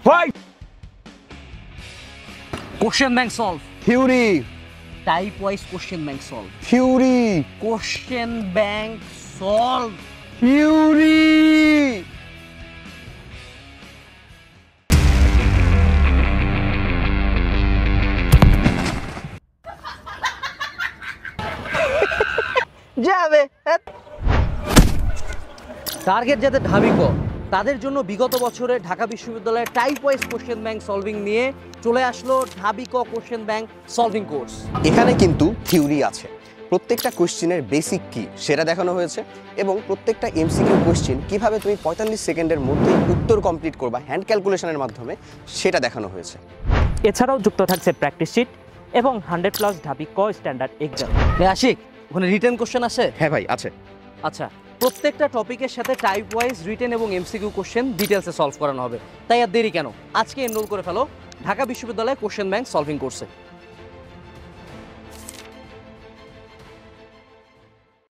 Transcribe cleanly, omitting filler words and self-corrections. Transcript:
Why? Question bank solve. Theory. Type wise question bank solve. Theory. Question bank solve. Theory. যাবে target যাদের ঢাবিক তাদের জন্য বিগত বছরে ঢাকা বিশ্ববিদ্যালয়ের type wise question bank solving নিয়ে চলে আসলো ঢাবিক কোশ্চেন ব্যাংক সলভিং কোর্স। এখানে কিন্তু থিওরি আছে, প্রত্যেকটা কোশ্চেনের বেসিক কি সেটা দেখানো হয়েছে এবং প্রত্যেকটা এমসিকিউ কোশ্চেন কিভাবে তুমি 45 সেকেন্ডের মধ্যে উত্তর কমপ্লিট করবা হ্যান্ড ক্যালকুলেশনের মাধ্যমে সেটা দেখানো হয়েছে। এছাড়াও যুক্ত থাকছে প্র্যাকটিস শিট এবং 100+ ঢাবিক ক স্ট্যান্ডার্ড এক্সাম। আশিক, ওখানে রিটেন কোশ্চেন আছে? হ্যাঁ ভাই আছে। আচ্ছা, প্রত্যেকটা টপিকের সাথে টাইপ ওয়াইজ রিটেন এবং এমসিকিউ কোশ্চেন ডিটেলসে সলভ করানো হবে। তাই আর দেরি কেন, আজকে এনরোল করে ফেলো ঢাকা বিশ্ববিদ্যালয় কোশ্চেন ব্যাংক সলভিং কোর্সে।